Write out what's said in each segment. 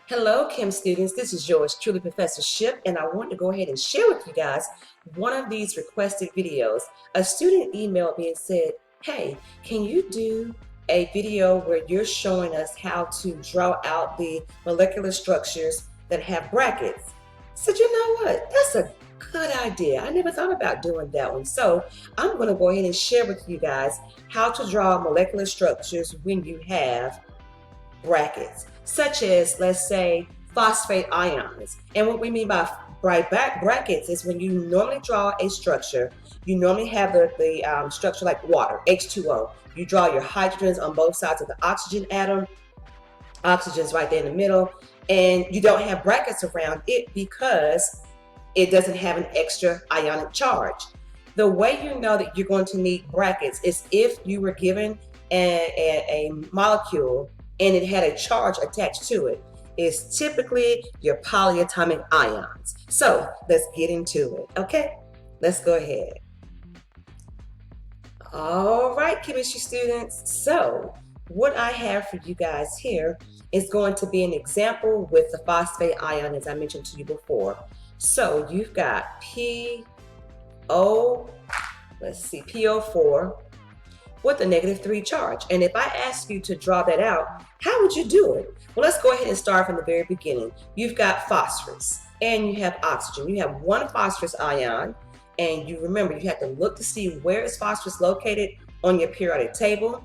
Hello, Chem students. This is yours truly, Professor Ship, and I want to go ahead and share with you guys one of these requested videos. A student emailed me and said, hey, can you do a video where you're showing us how to draw out the molecular structures that have brackets? I said, you know what? That's a good idea. I never thought about doing that one. So I'm going to go ahead and share with you guys how to draw molecular structures when you have brackets, such as, let's say, phosphate ions. And what we mean by brackets is when you normally draw a structure, you normally have the structure like water, H2O. You draw your hydrogens on both sides of the oxygen atom, oxygen's right there in the middle, and you don't have brackets around it because it doesn't have an extra ionic charge. The way you know that you're going to need brackets is if you were given a molecule and it had a charge attached to it. It's typically your polyatomic ions. So let's get into it, okay? Let's go ahead. All right, chemistry students. So what I have for you guys here is going to be an example with the phosphate ion, as I mentioned to you before. So you've got PO4 with a -3 charge. And if I ask you to draw that out, how would you do it? Well, let's go ahead and start from the very beginning. You've got phosphorus and you have oxygen. You have one phosphorus ion, and you remember you have to look to see where is phosphorus located on your periodic table.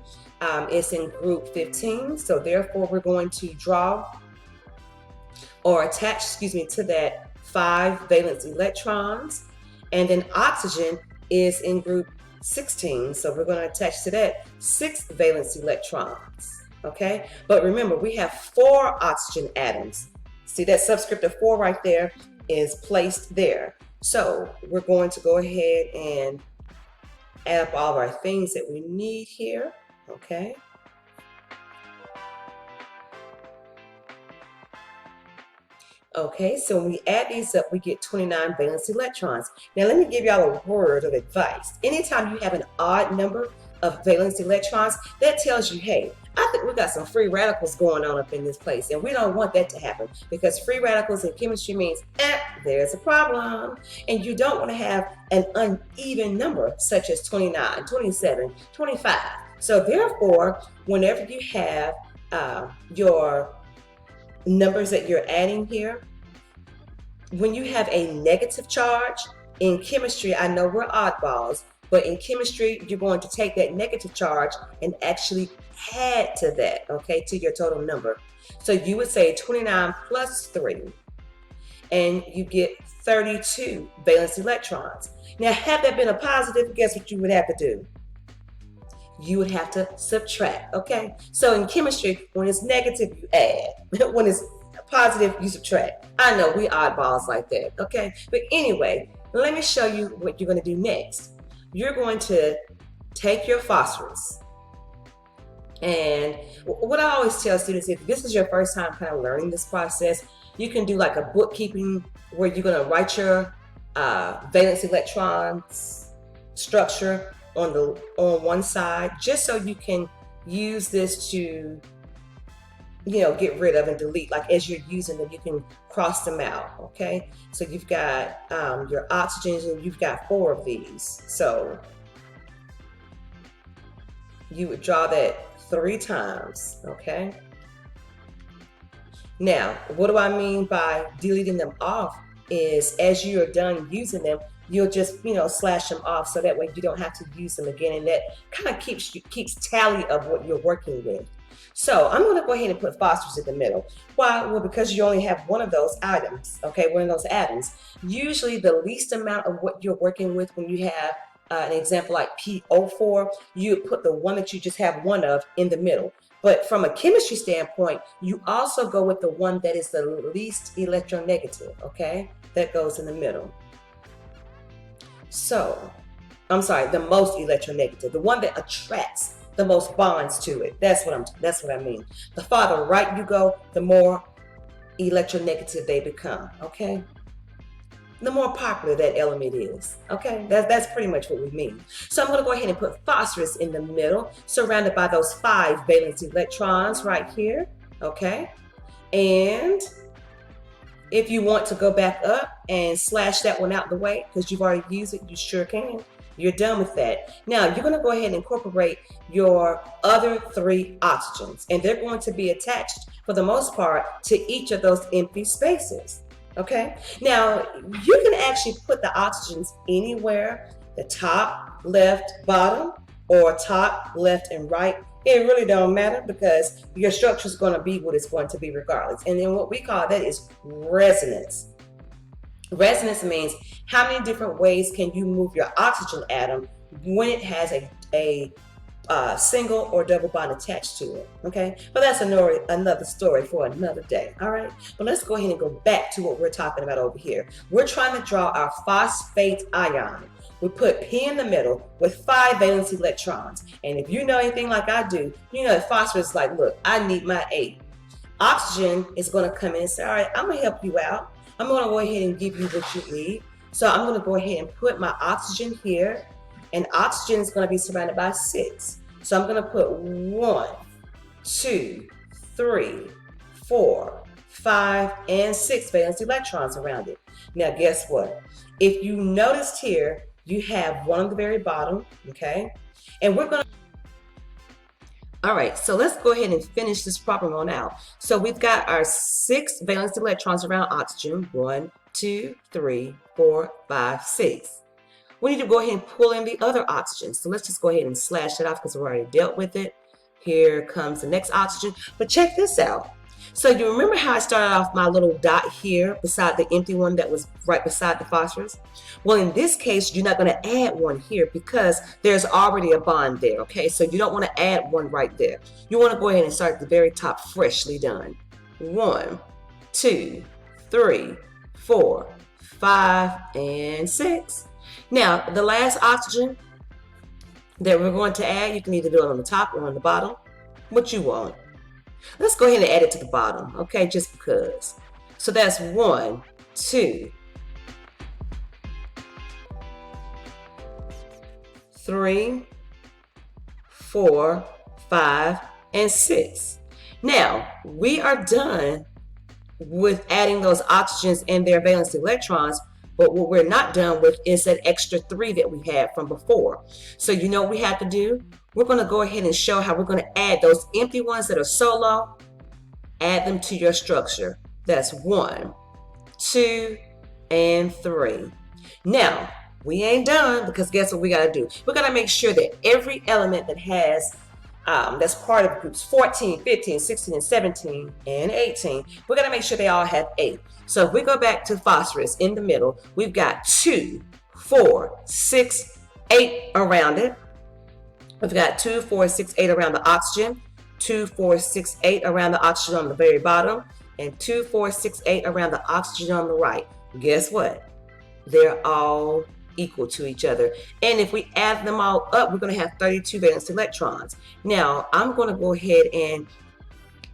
It's in group 15, so therefore we're going to draw or attach, to that 5 valence electrons. And then oxygen is in group 16, so we're going to attach to that 6 valence electrons, okay? But remember, we have 4 oxygen atoms. See that subscript of 4 right there is placed there. So we're going to go ahead and add up all of our things that we need here, okay? Okay, so when we add these up, we get 29 valence electrons. Now let me give y'all a word of advice. Anytime you have an odd number of valence electrons, that tells you, hey, I think we got some free radicals going on up in this place, and we don't want that to happen, because free radicals in chemistry means, there's a problem. And you don't want to have an uneven number such as 29, 27, 25. So therefore, whenever you have your numbers that you're adding here, when you have a negative charge in chemistry, I know we're oddballs, but in chemistry you're going to take that negative charge and actually add to that, okay, to your total number. So you would say 29 plus 3 and you get 32 valence electrons. Now had that been a positive, guess what you would have to do? You would have to subtract, okay? So in chemistry, when it's negative, you add. When it's positive, you subtract. I know we oddballs like that, okay? But anyway, let me show you what you're gonna do next. You're going to take your phosphorus, and what I always tell students, if this is your first time kind of learning this process, you can do like a bookkeeping where you're gonna write your valence electrons structure on one side, just so you can use this to, get rid of and delete. Like as you're using them, you can cross them out, okay? So you've got your oxygens, and you've got 4 of these. So you would draw that 3 times, okay? Now, what do I mean by deleting them off is as you are done using them, you'll just, slash them off, so that way you don't have to use them again, and that kind of keeps tally of what you're working with. So I'm going to go ahead and put phosphorus in the middle. Why? Well, because you only have one of those items, okay, one of those atoms. Usually the least amount of what you're working with when you have an example like PO4, you put the one that you just have one of in the middle. But from a chemistry standpoint, you also go with the one that is the least electronegative, okay? That goes in the middle. So, I'm sorry, the most electronegative, the one that attracts the most bonds to it. That's what I mean. The farther right you go, the more electronegative they become, okay? The more popular that element is, okay? That's pretty much what we mean. So I'm gonna go ahead and put phosphorus in the middle, surrounded by those 5 valence electrons right here, okay? And if you want to go back up and slash that one out the way, because you've already used it, you sure can. You're done with that. Now, you're going to go ahead and incorporate your other 3 oxygens, and they're going to be attached, for the most part, to each of those empty spaces. Okay? Now, you can actually put the oxygens anywhere, the top, left, bottom, or top, left, and right. It really don't matter, because your structure is going to be what it's going to be regardless. And then what we call that is resonance. Resonance means how many different ways can you move your oxygen atom when it has a single or double bond attached to it. Okay, but that's another story for another day. All right, but let's go ahead and go back to what we're talking about over here. We're trying to draw our phosphate ion. We put P in the middle with 5 valence electrons. And if you know anything like I do, you know that phosphorus is like, look, I need my 8. Oxygen is going to come in and say, all right, I'm going to help you out. I'm going to go ahead and give you what you need. So I'm going to go ahead and put my oxygen here. And oxygen is going to be surrounded by 6. So I'm going to put 1, 2, 3, 4, 5, and 6 valence electrons around it. Now, guess what? If you noticed here, you have one on the very bottom, okay? And we're going to... All right, so let's go ahead and finish this problem on out. So we've got our 6 valence electrons around oxygen. 1, 2, 3, 4, 5, 6. We need to go ahead and pull in the other oxygen. So let's just go ahead and slash it off because we already dealt with it. Here comes the next oxygen. But check this out. So you remember how I started off my little dot here beside the empty one that was right beside the phosphorus? Well, in this case, you're not going to add one here because there's already a bond there, okay? So you don't want to add one right there. You want to go ahead and start at the very top, freshly done. 1, 2, 3, 4, 5, and 6. Now, the last oxygen that we're going to add, you can either do it on the top or on the bottom, what you want. Let's go ahead and add it to the bottom, okay, just because. So that's 1, 2, 3, 4, 5, and 6. Now, we are done with adding those oxygens and their valence electrons, but what we're not done with is that extra 3 that we had from before. So you know what we have to do? We're going to go ahead and show how we're going to add those empty ones that are solo, add them to your structure. That's 1, 2, and 3. Now, we ain't done because guess what we got to do? We got to make sure that every element that has, that's part of groups 14, 15, 16, and 17, and 18, we got to make sure they all have 8. So if we go back to phosphorus in the middle, we've got 2, 4, 6, 8 around it. We've got 2, 4, 6, 8 around the oxygen, 2, 4, 6, 8 around the oxygen on the very bottom, and 2, 4, 6, 8 around the oxygen on the right. Guess what? They're all equal to each other. And if we add them all up, we're going to have 32 valence electrons. Now, I'm going to go ahead and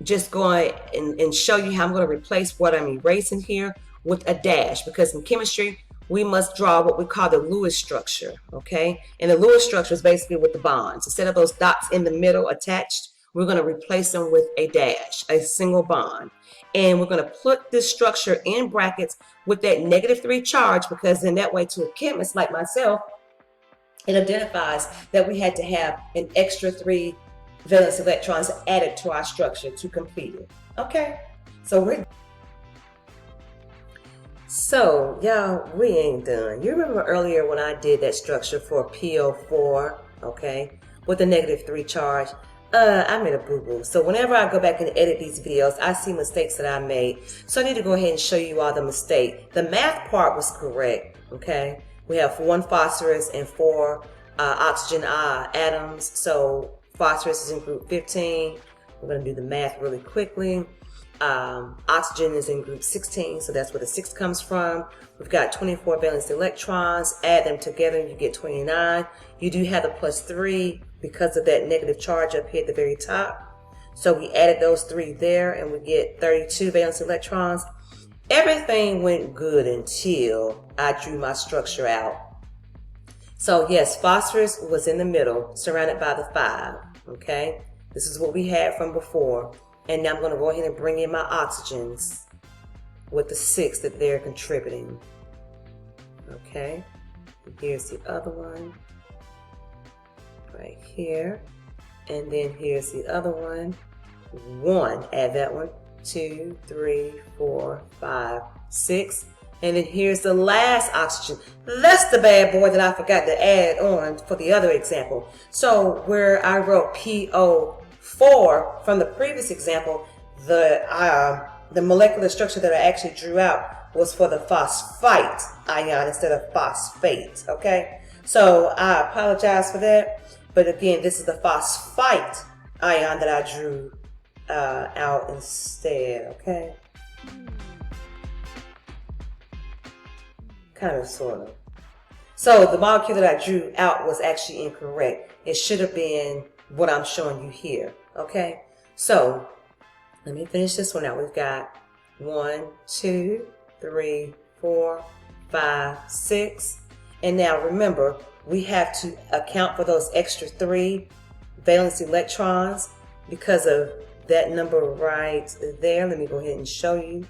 just go and show you how I'm going to replace what I'm erasing here with a dash, because in chemistry, we must draw what we call the Lewis structure, okay? And the Lewis structure is basically with the bonds. Instead of those dots in the middle attached, we're going to replace them with a dash, a single bond. And we're going to put this structure in brackets with that -3 charge, because in that way, to a chemist like myself, it identifies that we had to have an extra 3 valence electrons added to our structure to complete it. Okay, so y'all, we ain't done. You remember earlier when I did that structure for PO4, okay, with the -3 charge? I made a boo-boo. So whenever I go back and edit these videos, I see mistakes that I made. So I need to go ahead and show you all the mistake. The math part was correct, okay? We have 1 phosphorus and 4 oxygen atoms. So phosphorus is in group 15. We're going to do the math really quickly. Oxygen is in group 16, so that's where the 6 comes from. We've got 24 valence electrons. Add them together and you get 29. You do have the +3 because of that negative charge up here at the very top. So we added those 3 there and we get 32 valence electrons. Everything went good until I drew my structure out. So yes, phosphorus was in the middle, surrounded by the 5, okay? This is what we had from before. And now I'm going to go ahead and bring in my oxygens with the 6 that they're contributing. Okay, here's the other one right here, and then here's the other one. 1, add that one. 2, 3, 4, 5, 6, and then here's the last oxygen. That's the bad boy that I forgot to add on for the other example. So where I wrote PO4 from the previous example, the molecular structure that I actually drew out was for the phosphite ion instead of phosphate, okay? So I apologize for that, but again, this is the phosphite ion that I drew out instead, okay? Kind of, sort of. So the molecule that I drew out was actually incorrect. It should have been what I'm showing you here, okay? So let me finish this one out. We've got 1, 2, 3, 4, 5, 6. And now remember, we have to account for those extra 3 valence electrons because of that number right there. Let me go ahead and show you.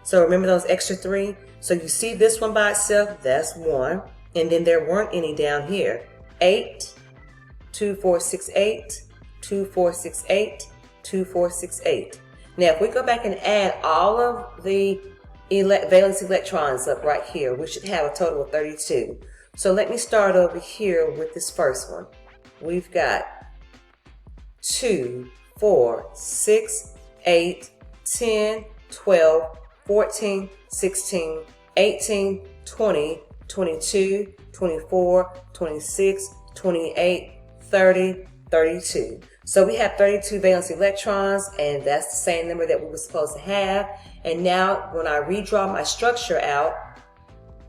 So remember those extra 3? So you see this one by itself, that's 1. And then there weren't any down here. 8, 2, 4, 6, 8, 2, 4, 6, 8, 2, 4, 6, 8. Now if we go back and add all of the valence electrons up right here, we should have a total of 32. So let me start over here with this first one. We've got 2, 4, 6, 8, 10, 12, 14, 16, 18, 20, 22, 24, 26, 28, 30, 32. So we have 32 valence electrons, and that's the same number that we were supposed to have. And now when I redraw my structure out,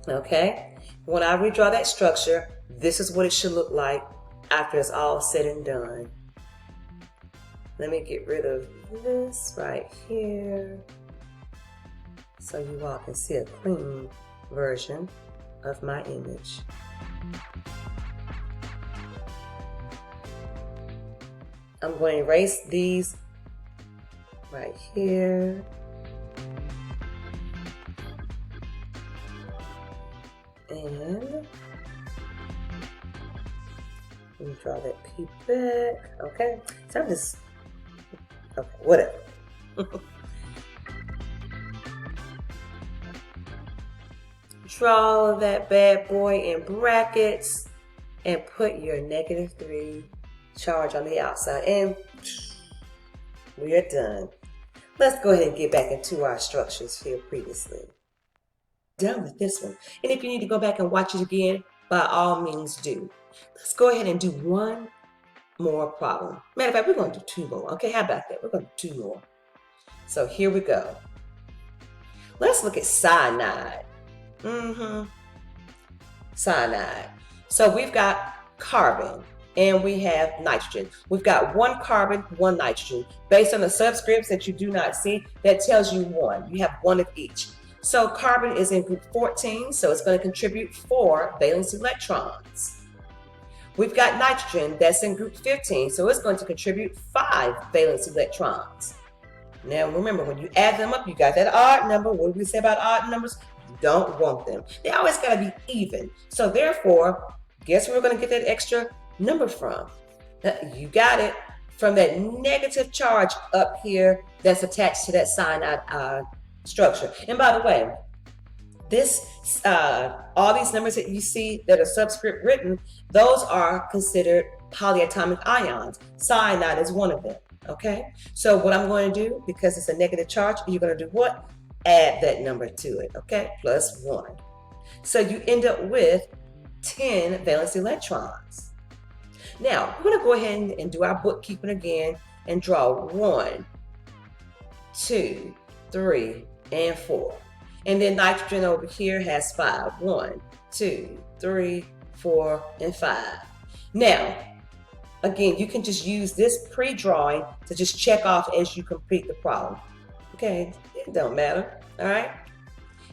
okay, when I redraw that structure, this is what it should look like after it's all said and done. Let me get rid of this right here so you all can see a clean version of my image. I'm going to erase these right here. And let me draw that P back. Okay, so I'm just, okay, whatever. Draw that bad boy in brackets and put your -3 charge on the outside, and we are done. Let's go ahead and get back into our structures here previously. Done with this one. And if you need to go back and watch it again, by all means do. Let's go ahead and do one more problem. Matter of fact, we're going to do 2 more. Okay, how about that? We're going to do 2 more. So here we go. Let's look at cyanide. Cyanide. So we've got carbon and we have nitrogen. We've got 1 carbon, 1 nitrogen. Based on the subscripts that you do not see, that tells you 1. You have 1 of each. So carbon is in group 14, so it's going to contribute 4 valence electrons. We've got nitrogen that's in group 15, so it's going to contribute 5 valence electrons. Now remember, when you add them up, you got that odd number. What do we say about odd numbers? You don't want them. They always got to be even. So therefore, guess where we're going to get that extra number from? You got it from that negative charge up here that's attached to that cyanide structure. And by the way, this all these numbers that you see that are subscript written, those are considered polyatomic ions. Cyanide is one of them. Okay, so what I'm going to do, because it's a negative charge, you're going to do what? Add that number to it. Okay, plus 1. So you end up with 10 valence electrons. Now we're going to go ahead and do our bookkeeping again and draw 1, 2, 3, and 4. And then nitrogen over here has 5. 1, 2, 3, 4, and 5. Now, again, you can just use this pre-drawing to just check off as you complete the problem. Okay, it don't matter, all right?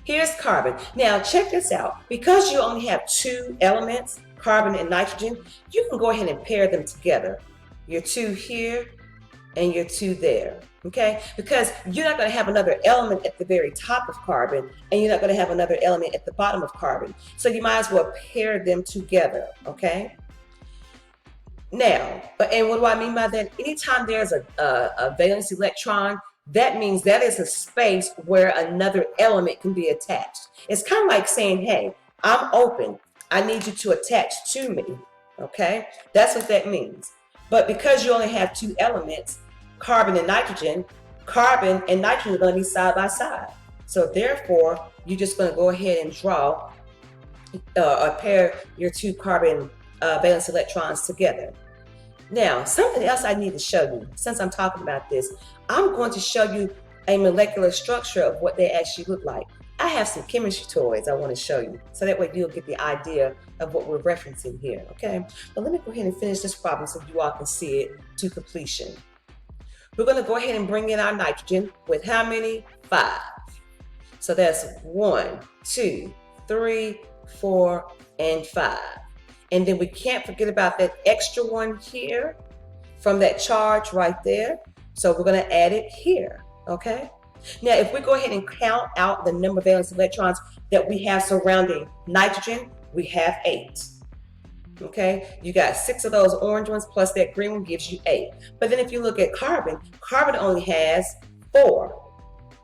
Here's carbon. Now, check this out. Because you only have 2 elements, carbon and nitrogen, you can go ahead and pair them together. Your 2 here and your 2 there. Okay, because you're not going to have another element at the very top of carbon, and you're not going to have another element at the bottom of carbon. So you might as well pair them together. Okay. Now, and what do I mean by that? Anytime there's a valence electron, that means that is a space where another element can be attached. It's kind of like saying, hey, I'm open. I need you to attach to me. Okay? That's what that means. But because you only have two elements, carbon and nitrogen are going to be side by side. So therefore, you're just going to go ahead and draw or pair your two carbon valence electrons together. Now, something else I need to show you, since I'm talking about this, I'm going to show you a molecular structure of what they actually look like. I have some chemistry toys I want to show you, so that way you'll get the idea of what we're referencing here, okay? But let me go ahead and finish this problem so you all can see it to completion. We're going to go ahead and bring in our nitrogen with how many? 5. So that's 1, 2, 3, 4, and 5. And then we can't forget about that extra one here from that charge right there. So we're going to add it here, okay? Now, if we go ahead and count out the number of valence electrons that we have surrounding nitrogen, we have 8. Okay, you got 6 of those orange ones plus that green one gives you 8. But then if you look at carbon, carbon only has 4.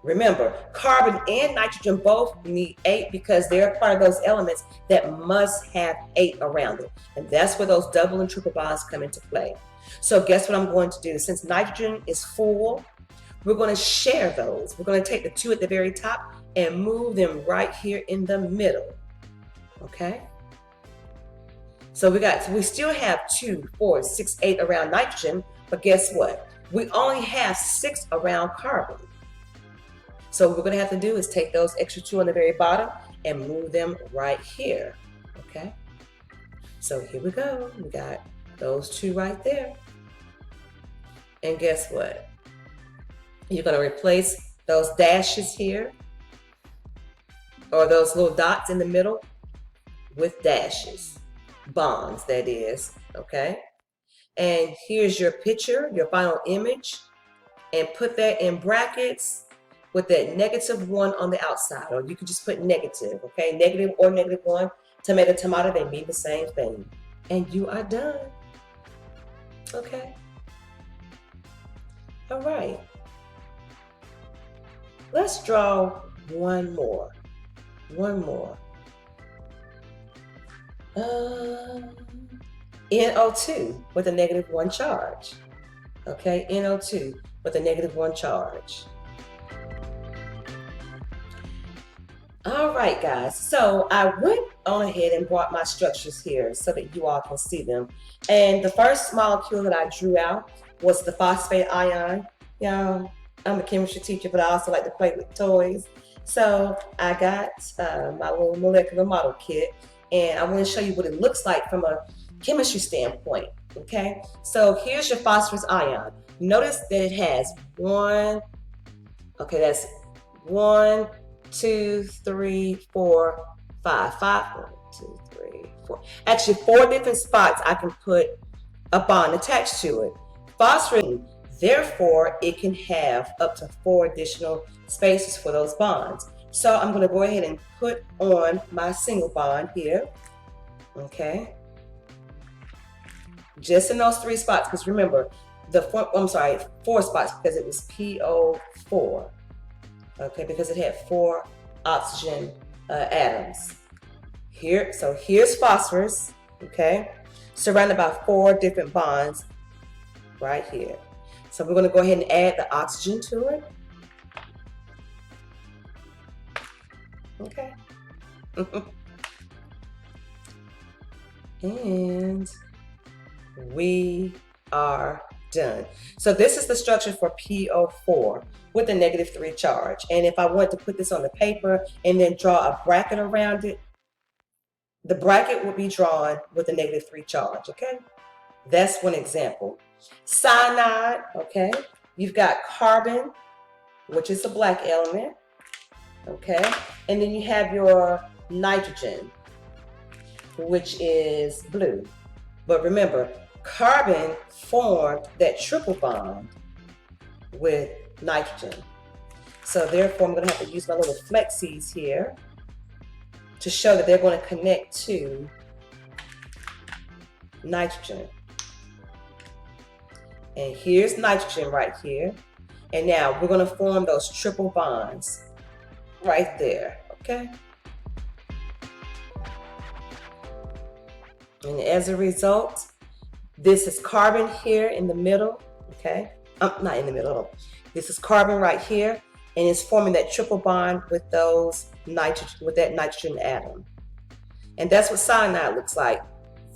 Remember, carbon and nitrogen both need 8 because they're part of those elements that must have 8 around it. And that's where those double and triple bonds come into play. So guess what I'm going to do? Since nitrogen is full, we're going to share those. We're going to take the 2 at the very top and move them right here in the middle. Okay? So we still have 2, 4, 6, 8 around nitrogen, but guess what? We only have 6 around carbon. So what we're going to have to do is take those extra 2 on the very bottom and move them right here. Okay? So here we go. We got those 2 right there. And guess what? You're going to replace those dashes here, or those little dots in the middle, with dashes. Bonds, that is. Okay? And here's your picture, your final image. And put that in brackets with that -1 on the outside, or you could just put negative, okay? Negative or -1, tomato, tomato, they mean the same thing. And you are done, okay? All right. Let's draw one more. NO2 with a -1 charge, okay? NO2 with a -1 charge. All right, guys, so I went on ahead and brought my structures here so that you all can see them. And the first molecule that I drew out was the phosphate ion. You know, I'm a chemistry teacher, but I also like to play with toys. So I got my little molecular model kit, and I want to show you what it looks like from a chemistry standpoint, okay? So here's your phosphorus ion. Notice that it has 1, okay, that's 1, 2, 3, 4, 5. 1, 2, 3, 4. Actually, 4 different spots I can put a bond attached to it. Phosphorus, therefore, it can have up to 4 additional spaces for those bonds. So I'm going to go ahead and put on my single bond here. Okay. Just in those 3 spots, because remember, 4 spots because it was PO4. Okay, because it had 4 oxygen atoms. Here, so here's phosphorus, okay, surrounded by 4 different bonds right here. So we're going to go ahead and add the oxygen to it. Okay. And we are done. So this is the structure for PO4 with a -3 charge. And if I wanted to put this on the paper and then draw a bracket around it, the bracket would be drawn with a -3 charge, okay? That's one example. Cyanide, okay? You've got carbon, which is a black element, okay? And then you have your nitrogen, which is blue. But remember, carbon formed that triple bond with nitrogen. So therefore, I'm going to have to use my little flexies here to show that they're going to connect to nitrogen. And here's nitrogen right here. And now we're going to form those triple bonds right there, okay? And as a result, this is carbon here in the middle, okay? Not in the middle. This is carbon right here, and it's forming that triple bond with those nitrogen, with that nitrogen atom. And that's what cyanide looks like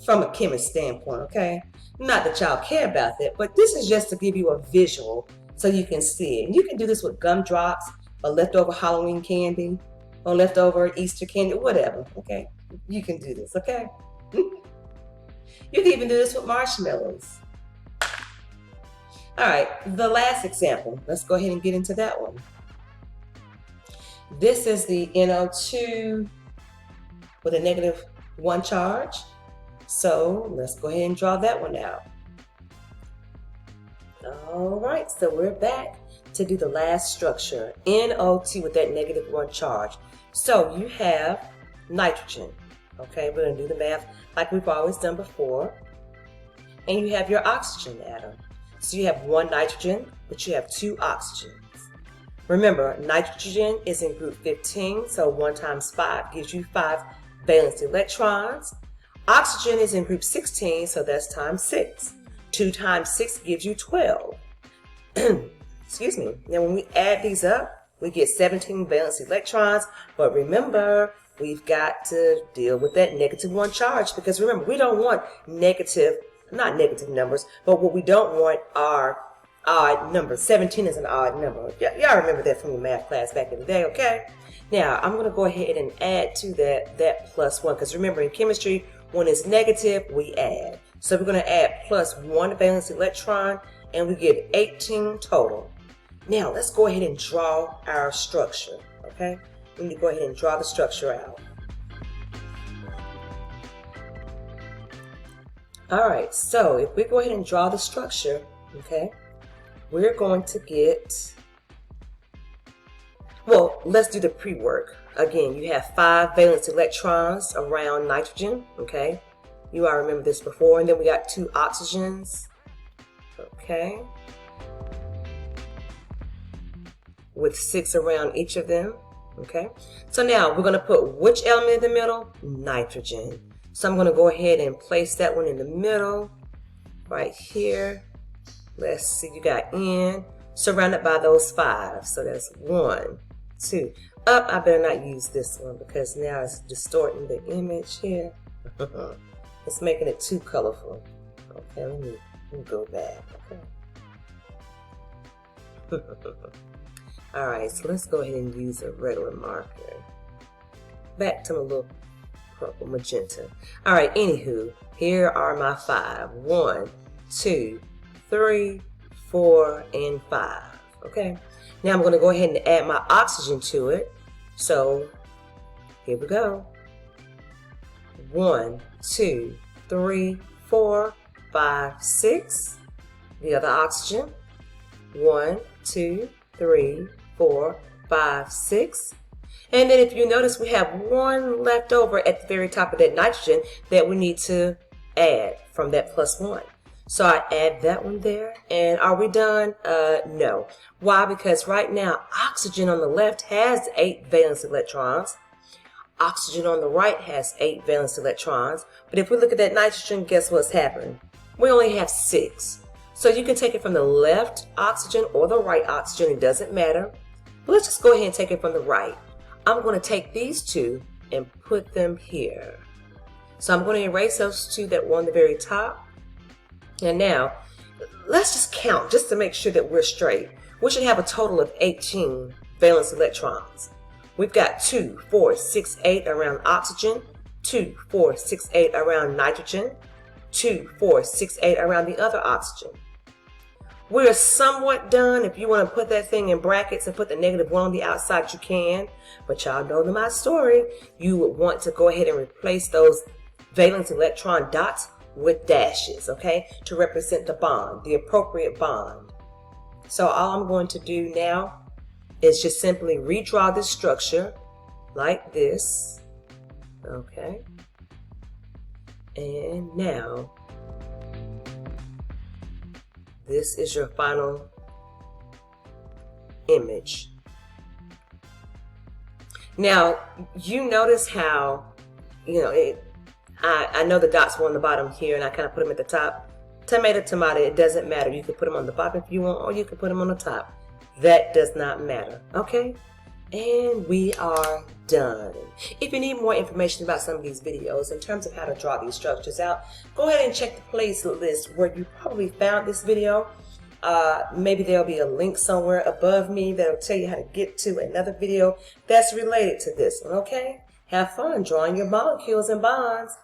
from a chemist standpoint, okay? Not that y'all care about that, but this is just to give you a visual so you can see it. And you can do this with gumdrops or leftover Halloween candy or leftover Easter candy, whatever, okay? You can do this, okay? You can even do this with marshmallows. All right, the last example. Let's go ahead and get into that one. This is the NO2 with a -1 charge. So let's go ahead and draw that one out. All right, so we're back to do the last structure, NO2 with that -1 charge. So you have nitrogen, okay? We're gonna do the math like we've always done before. And you have your oxygen atom. So you have 1 nitrogen, but you have 2 oxygens. Remember, nitrogen is in group 15, so 1 times 5 gives you 5 valence electrons. Oxygen is in group 16, so that's times 6. 2 times 6 gives you 12. Excuse me. Now when we add these up, we get 17 valence electrons, but remember, we've got to deal with that -1 charge, because remember, we don't want not negative numbers, but what we don't want are odd numbers. 17 is an odd number. Y'all remember that from your math class back in the day, okay? Now, I'm going to go ahead and add to that +1, because remember, in chemistry, when it's negative, we add. So we're going to add +1 valence electron, and we get 18 total. Now, let's go ahead and draw our structure, okay? We need to go ahead and draw the structure out. All right, so if we go ahead and draw the structure, okay, we're going to get, well, let's do the pre-work. Again, you have 5 valence electrons around nitrogen, okay? You all remember this before. And then we got 2 oxygens, okay? With 6 around each of them, okay? So now we're gonna put which element in the middle? Nitrogen. So I'm gonna go ahead and place that one in the middle, right here. Let's see, you got N, surrounded by those 5. So that's 1, 2. I better not use this one because now it's distorting the image here. It's making it too colorful. Okay, let me go back, okay. All right, so let's go ahead and use a regular marker. Back to my little purple magenta. All right, anywho, here are my 5. 1, 2, 3, 4, and 5. Okay. Now I'm going to go ahead and add my oxygen to it. So here we go. 1, 2, 3, 4, 5, 6. The other oxygen. 1, 2, 3, 4, 5, 6. And then if you notice, we have 1 left over at the very top of that nitrogen that we need to add from that +1. So I add that one there. And are we done? No. Why? Because right now, oxygen on the left has 8 valence electrons. Oxygen on the right has 8 valence electrons. But if we look at that nitrogen, guess what's happening? We only have 6. So you can take it from the left oxygen or the right oxygen. It doesn't matter. But let's just go ahead and take it from the right. I'm going to take these 2 and put them here. So I'm going to erase those 2 that were on the very top. And now, let's just count just to make sure that we're straight. We should have a total of 18 valence electrons. We've got 2, 4, 6, 8 around oxygen, 2, 4, 6, 8 around nitrogen, 2, 4, 6, 8 around the other oxygen. We're somewhat done. If you want to put that thing in brackets and put the -1 on the outside, you can. But y'all know my story. You would want to go ahead and replace those valence electron dots with dashes, okay, to represent the bond, the appropriate bond. So all I'm going to do now is just simply redraw this structure like this. Okay. And now, this is your final image. Now, you notice how, I know the dots were on the bottom here, and I kind of put them at the top. Tomato, it doesn't matter. You can put them on the bottom if you want, or you can put them on the top. That does not matter, okay? And we are done. If you need more information about some of these videos in terms of how to draw these structures out, go ahead and check the playlist where you probably found this video. Maybe there'll be a link somewhere above me that'll tell you how to get to another video that's related to this one, okay? Have fun drawing your molecules and bonds.